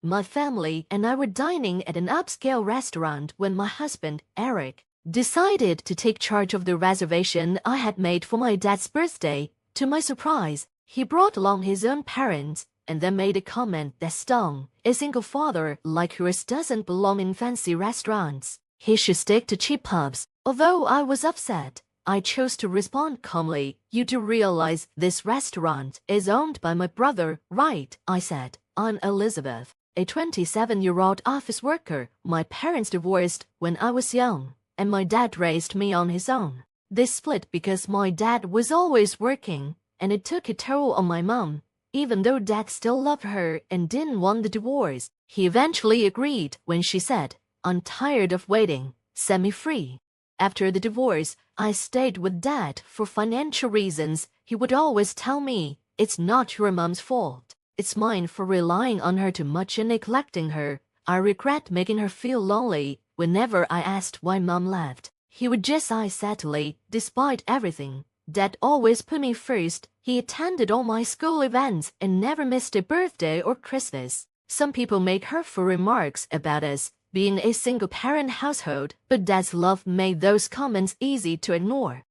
My family and I were dining at an upscale restaurant when my husband, Eric, decided to take charge of the reservation I had made for my dad's birthday. To my surprise, he brought along his own parents and then made a comment that stung. A single father like yours doesn't belong in fancy restaurants. He should stick to cheap pubs. Although I was upset, I chose to respond calmly. You do realize this restaurant is owned by my brother, right? I said. I'm Elizabeth, a 27-year-old office worker. My parents divorced when I was young, and my dad raised me on his own. They split because my dad was always working, and it took a toll on my mom. Even though Dad still loved her and didn't want the divorce, he eventually agreed when she said, "I'm tired of waiting, set me free." After the divorce, I stayed with Dad for financial reasons. He would always tell me, "It's not your mom's fault. It's mine for relying on her too much and neglecting her. I regret making her feel lonely." Whenever I asked why Mom left, he would just sigh sadly. Despite everything, Dad always put me first. He attended all my school events and never missed a birthday or Christmas. Some people make hurtful remarks about us being a single-parent household, but Dad's love made those comments easy to ignore.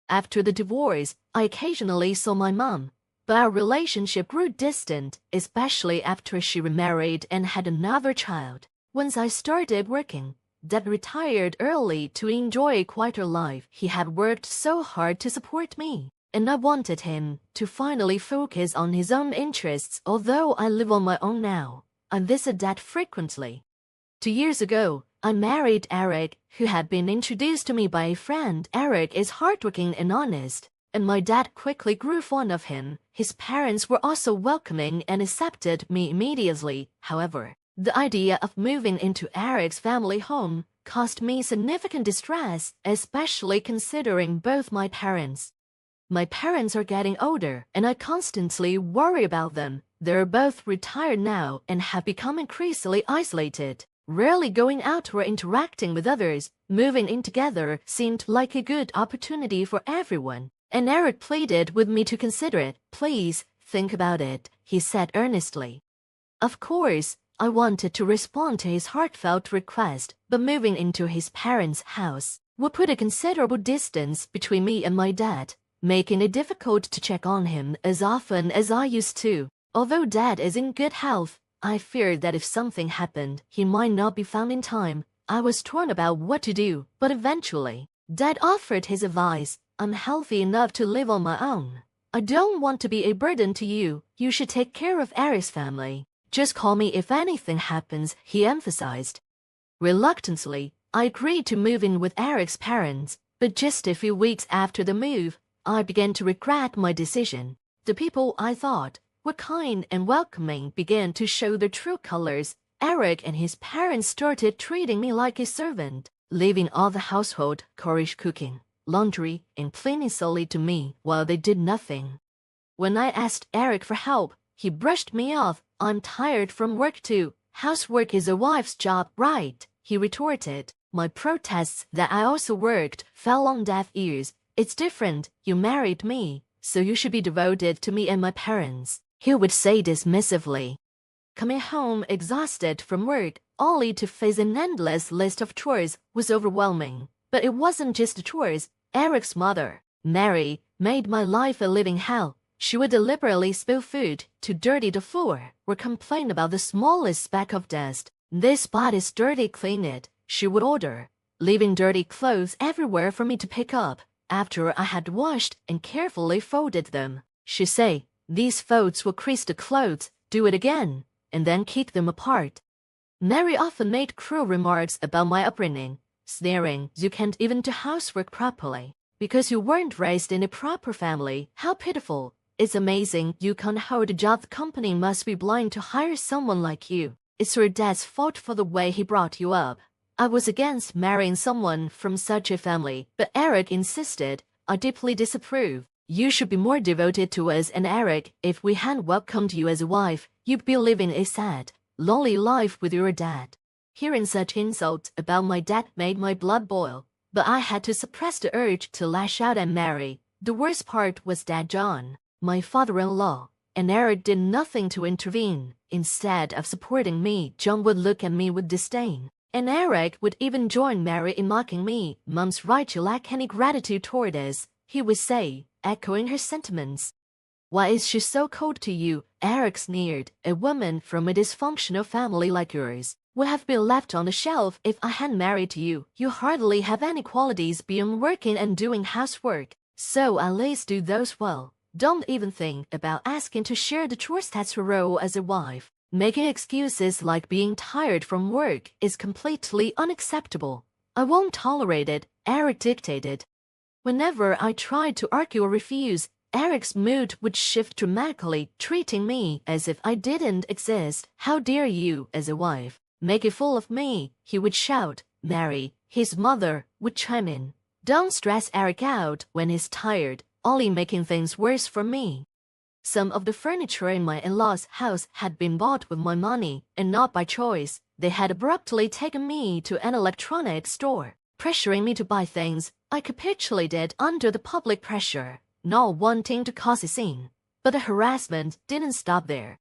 After the divorce, I occasionally saw my mom, but our relationship grew distant, especially after she remarried and had another child. Once I started working, Dad retired early to enjoy a quieter life. He had worked so hard to support me, and I wanted him to finally focus on his own interests. Although I live on my own now, I visit Dad frequently. 2 years ago, I married Eric, who had been introduced to me by a friend. Eric is hardworking and honest, and my dad quickly grew fond of him. His parents were also welcoming and accepted me immediately. However, the idea of moving into Eric's family home caused me significant distress, especially considering both my parents. My parents are getting older, and I constantly worry about them. They're both retired now and have become increasingly isolated, rarely going out or interacting with others. Moving in together seemed like a good opportunity for everyone, and Eric pleaded with me to consider it. "Please, think about it," he said earnestly. Of course, I wanted to respond to his heartfelt request, but moving into his parents' house would put a considerable distance between me and my dad, making it difficult to check on him as often as I used to. Although Dad is in good health, I feared that if something happened, he might not be found in time. I was torn about what to do, but eventually, Dad offered his advice. "I'm healthy enough to live on my own. I don't want to be a burden to you. You should take care of Eric's family. Just call me if anything happens," he emphasized. Reluctantly, I agreed to move in with Eric's parents, but just a few weeks after the move, I began to regret my decision. The people I thought were kind and welcoming began to show their true colors. Eric and his parents started treating me like a servant, leaving all the household chores, cooking, laundry, and cleaning solely to me while they did nothing. When I asked Eric for help, he brushed me off. "I'm tired from work too. Housework is a wife's job, right?" he retorted. My protests that I also worked fell on deaf ears. "It's different. You married me, so you should be devoted to me and my parents," he would say dismissively. Coming home exhausted from work, only to face an endless list of chores, was overwhelming. But it wasn't just the chores. Eric's mother, Mary, made my life a living hell. She would deliberately spill food to dirty the floor or complain about the smallest speck of dust. "This spot is dirty, clean it," she would order, leaving dirty clothes everywhere for me to pick up. After I had washed and carefully folded them, she'd say, "These folds will crease the clothes, do it again," and then kick them apart. Mary often made cruel remarks about my upbringing, sneering, "You can't even do housework properly because you weren't raised in a proper family. How pitiful. It's amazing you can't hold a job. The company must be blind to hire someone like you. It's your dad's fault for the way he brought you up." I was against marrying someone from such a family, but Eric insisted. I deeply disapprove. "You should be more devoted to us and Eric. If we hadn't welcomed you as a wife, you'd be living a sad, lonely life with your dad." Hearing such insults about my dad made my blood boil, but I had to suppress the urge to lash out at Mary. The worst part was Dad John, my father-in-law, and Eric did nothing to intervene. Instead of supporting me, John would look at me with disdain. And Eric would even join Mary in mocking me. "Mom's right, you lack any gratitude toward us," he would say, echoing her sentiments. "Why is she so cold to you?" Eric sneered. "A woman from a dysfunctional family like yours would have been left on the shelf if I hadn't married you. You hardly have any qualities beyond working and doing housework, so at least do those well. Don't even think about asking to share the chores. That's your role as a wife. Making excuses like being tired from work is completely unacceptable. I won't tolerate it," Eric dictated. Whenever I tried to argue or refuse, Eric's mood would shift dramatically, treating me as if I didn't exist. "How dare you, as a wife, make a fool of me," he would shout. Mary, his mother, would chime in. "Don't stress Eric out when he's tired, only making things worse for me." Some of the furniture in my in-laws' house had been bought with my money, and not by choice. They had abruptly taken me to an electronics store, pressuring me to buy things. I capitulated under the public pressure, not wanting to cause a scene. But the harassment didn't stop there.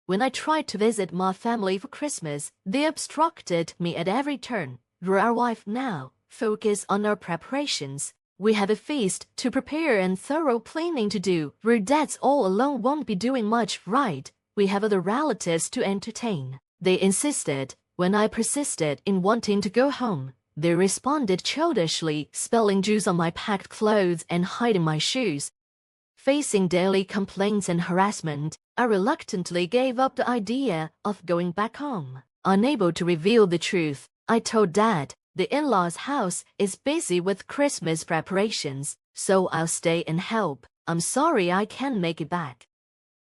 When I tried to visit my family for Christmas, they obstructed me at every turn. "You're our wife now. Focus on our preparations. We have a feast to prepare and thorough cleaning to do. Your dads all alone won't be doing much, right? We have other relatives to entertain." They insisted. When I persisted in wanting to go home, they responded childishly, spilling juice on my packed clothes and hiding my shoes. Facing daily complaints and harassment, I reluctantly gave up the idea of going back home. Unable to reveal the truth, I told Dad, "The in-laws' house is busy with Christmas preparations, so I'll stay and help. I'm sorry I can't make it back."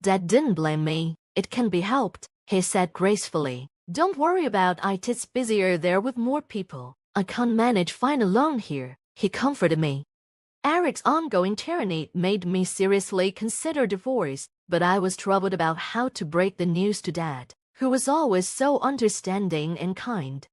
Dad didn't blame me. "It can be helped," he said gracefully. "Don't worry about it, it's busier there with more people. I can't manage fine alone here," he comforted me. Eric's ongoing tyranny made me seriously consider divorce, but I was troubled about how to break the news to Dad, who was always so understanding and kind.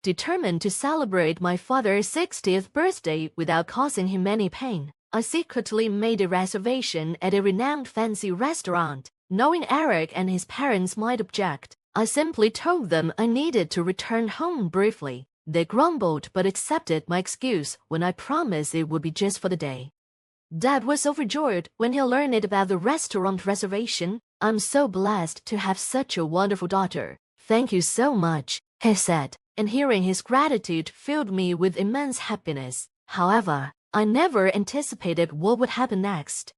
Determined to celebrate my father's 60th birthday without causing him any pain, I secretly made a reservation at a renowned fancy restaurant. Knowing Eric and his parents might object, I simply told them I needed to return home briefly. They grumbled but accepted my excuse when I promised it would be just for the day. Dad was overjoyed when he learned about the restaurant reservation. "I'm so blessed to have such a wonderful daughter. Thank you so much," he said, and hearing his gratitude filled me with immense happiness. However, I never anticipated what would happen next.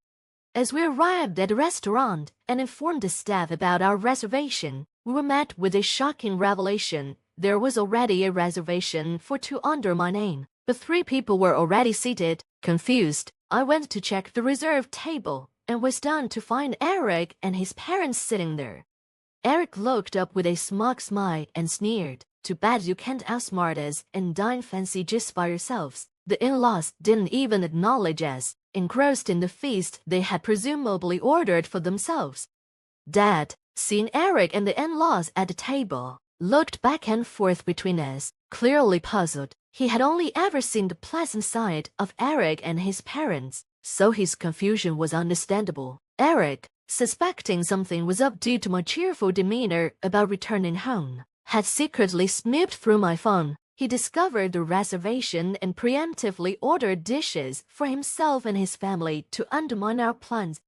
As we arrived at the restaurant and informed the staff about our reservation, we were met with a shocking revelation. There was already a reservation for 2 under my name, but 3 people were already seated. Confused, I went to check the reserved table and was stunned to find Eric and his parents sitting there. Eric looked up with a smug smile and sneered. "Too bad you can't outsmart us and dine fancy just by yourselves." The in-laws didn't even acknowledge us, engrossed in the feast they had presumably ordered for themselves. Dad, seeing Eric and the in-laws at the table, looked back and forth between us, clearly puzzled. He had only ever seen the pleasant side of Eric and his parents, so his confusion was understandable. Eric, suspecting something was up due to my cheerful demeanor about returning home, had secretly snooped through my phone. He discovered the reservation and preemptively ordered dishes for himself and his family to undermine our plans.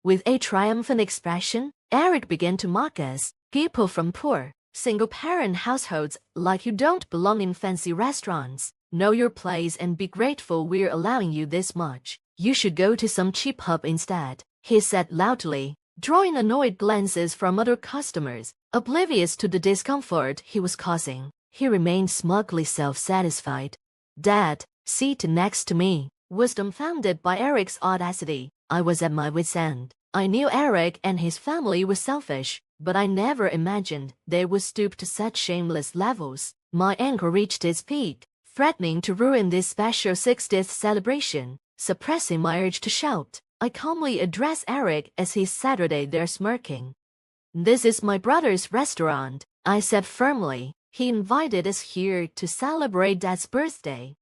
With a triumphant expression, Eric began to mock us, "People from poor, single-parent households like you don't belong in fancy restaurants. Know your place and be grateful we're allowing you this much. You should go to some cheap pub instead," he said loudly, drawing annoyed glances from other customers. Oblivious to the discomfort he was causing, he remained smugly self-satisfied. Dad, seated next to me, was dumbfounded by Eric's audacity. I was at my wit's end. I knew Eric and his family were selfish, but I never imagined they would stoop to such shameless levels. My anger reached its peak, threatening to ruin this special 60th celebration. Suppressing my urge to shout, I calmly addressed Eric as he sat there smirking. "This is my brother's restaurant," I said firmly. "He invited us here to celebrate Dad's birthday."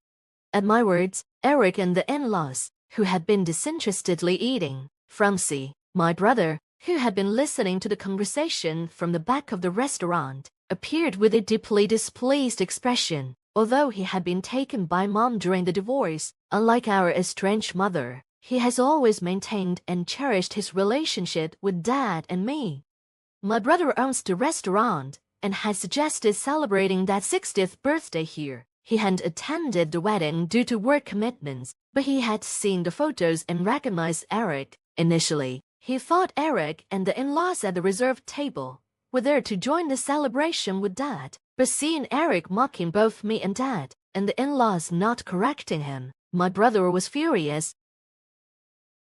At my words, Eric and the in-laws, who had been disinterestedly eating, from "See, my brother," who had been listening to the conversation from the back of the restaurant, appeared with a deeply displeased expression. Although he had been taken by Mom during the divorce, unlike our estranged mother, he has always maintained and cherished his relationship with Dad and me. My brother owns the restaurant and had suggested celebrating Dad's 60th birthday here. He hadn't attended the wedding due to work commitments, but he had seen the photos and recognized Eric. Initially, he thought Eric and the in-laws at the reserved table were there to join the celebration with Dad. But seeing Eric mocking both me and Dad, and the in-laws not correcting him, my brother was furious.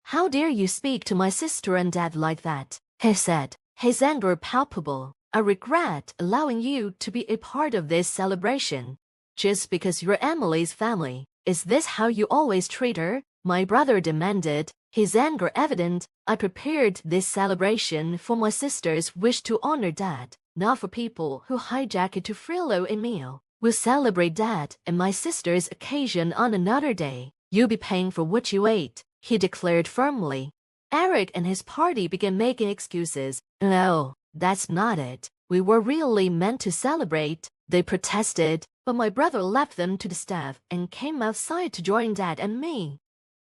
"How dare you speak to my sister and Dad like that?" he said, his anger palpable. "I regret allowing you to be a part of this celebration. Just because you're Emily's family, is this how you always treat her?" my brother demanded, his anger evident. "I prepared this celebration for my sister's wish to honor Dad, not for people who hijack it to frillo a meal. We'll celebrate Dad and my sister's occasion on another day. You'll be paying for what you ate," he declared firmly. Eric and his party began making excuses. "No, that's not it. We were really meant to celebrate," they protested, but my brother left them to the staff and came outside to join Dad and me.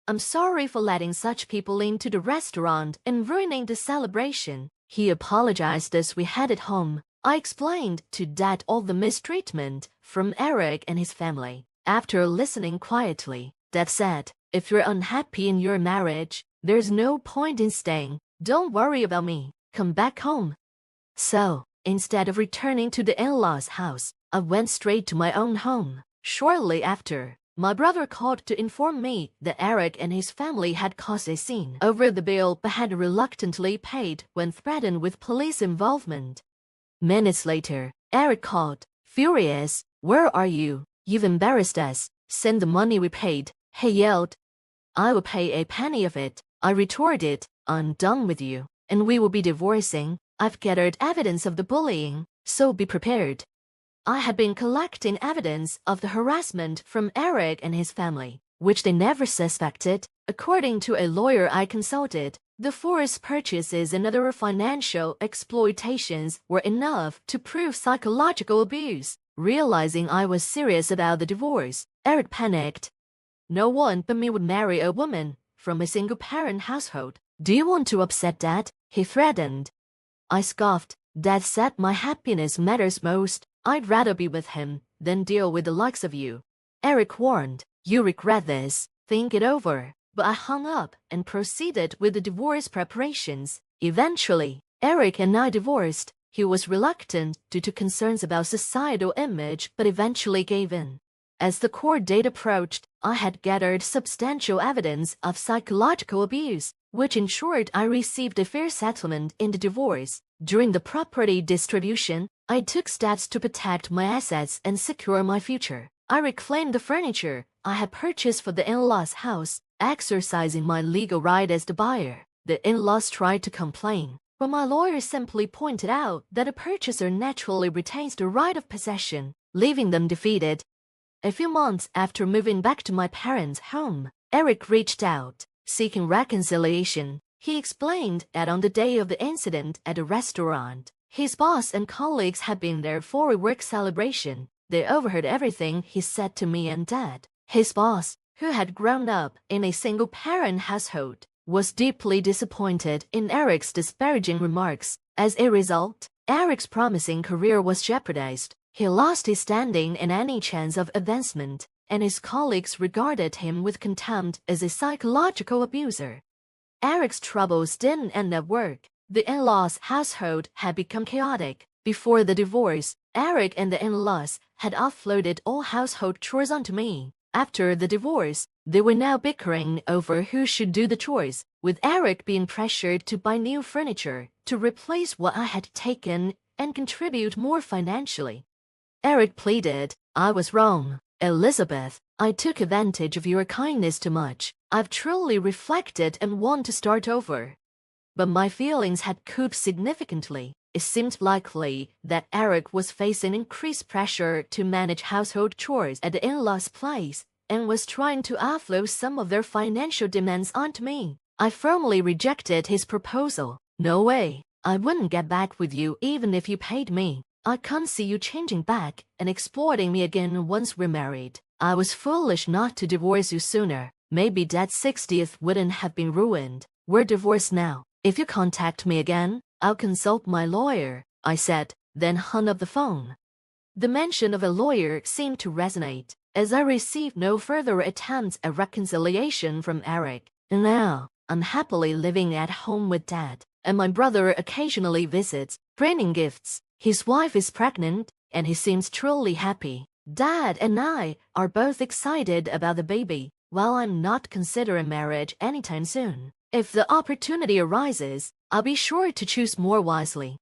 "I'm sorry for letting such people into the restaurant and ruining the celebration," he apologized as we headed home. I explained to Dad all the mistreatment from Eric and his family. After listening quietly, Dad said, "If you're unhappy in your marriage, there's no point in staying. Don't worry about me. Come back home." So, instead of returning to the in-laws' house, I went straight to my own home. Shortly after, my brother called to inform me that Eric and his family had caused a scene over the bill but had reluctantly paid when threatened with police involvement. Minutes later, Eric called, furious. "Where are you? You've embarrassed us. Send the money we paid," he yelled. "I will pay a penny of it," I retorted. "I'm done with you, and we will be divorcing. I've gathered evidence of the bullying, so be prepared." I had been collecting evidence of the harassment from Eric and his family, which they never suspected. According to a lawyer I consulted, the forced purchases and other financial exploitations were enough to prove psychological abuse. Realizing I was serious about the divorce, Eric panicked. "No one but me would marry a woman from a single-parent household. Do you want to upset Dad?" he threatened. I scoffed. "Dad said my happiness matters most. I'd rather be with him than deal with the likes of you." Eric warned, "You regret this. Think it over." But I hung up and proceeded with the divorce preparations. Eventually, Eric and I divorced. He was reluctant due to concerns about societal image but eventually gave in. As the court date approached, I had gathered substantial evidence of psychological abuse, which ensured I received a fair settlement in the divorce. During the property distribution, I took steps to protect my assets and secure my future. I reclaimed the furniture I had purchased for the in-laws' house, exercising my legal right as the buyer. The in-laws tried to complain, but my lawyer simply pointed out that a purchaser naturally retains the right of possession, leaving them defeated. A few months after moving back to my parents' home, Eric reached out, seeking reconciliation. He explained that on the day of the incident at the restaurant, his boss and colleagues had been there for a work celebration. They overheard everything he said to me and Dad. His boss, who had grown up in a single-parent household, was deeply disappointed in Eric's disparaging remarks. As a result, Eric's promising career was jeopardized. He lost his standing and any chance of advancement, and his colleagues regarded him with contempt as a psychological abuser. Eric's troubles didn't end at work. The in-laws' household had become chaotic. Before the divorce, Eric and the in-laws had offloaded all household chores onto me. After the divorce, they were now bickering over who should do the chores, with Eric being pressured to buy new furniture to replace what I had taken and contribute more financially. Eric pleaded, "I was wrong. Elizabeth, I took advantage of your kindness too much. I've truly reflected and want to start over." But my feelings had cooled significantly. It seemed likely that Eric was facing increased pressure to manage household chores at the in-laws' place and was trying to offload some of their financial demands onto me. I firmly rejected his proposal. No way. I wouldn't get back with you even if you paid me. I can't see you changing back and exploiting me again once we're married. I was foolish not to divorce you sooner. Maybe Dad's 60th wouldn't have been ruined. We're divorced now. If you contact me again, I'll consult my lawyer, I said, then hung up the phone. The mention of a lawyer seemed to resonate, as I received no further attempts at reconciliation from Eric. And now, I'm happily living at home with Dad, and my brother occasionally visits, bringing gifts. His wife is pregnant, and he seems truly happy. Dad and I are both excited about the baby, while I'm not considering marriage anytime soon. If the opportunity arises, I'll be sure to choose more wisely.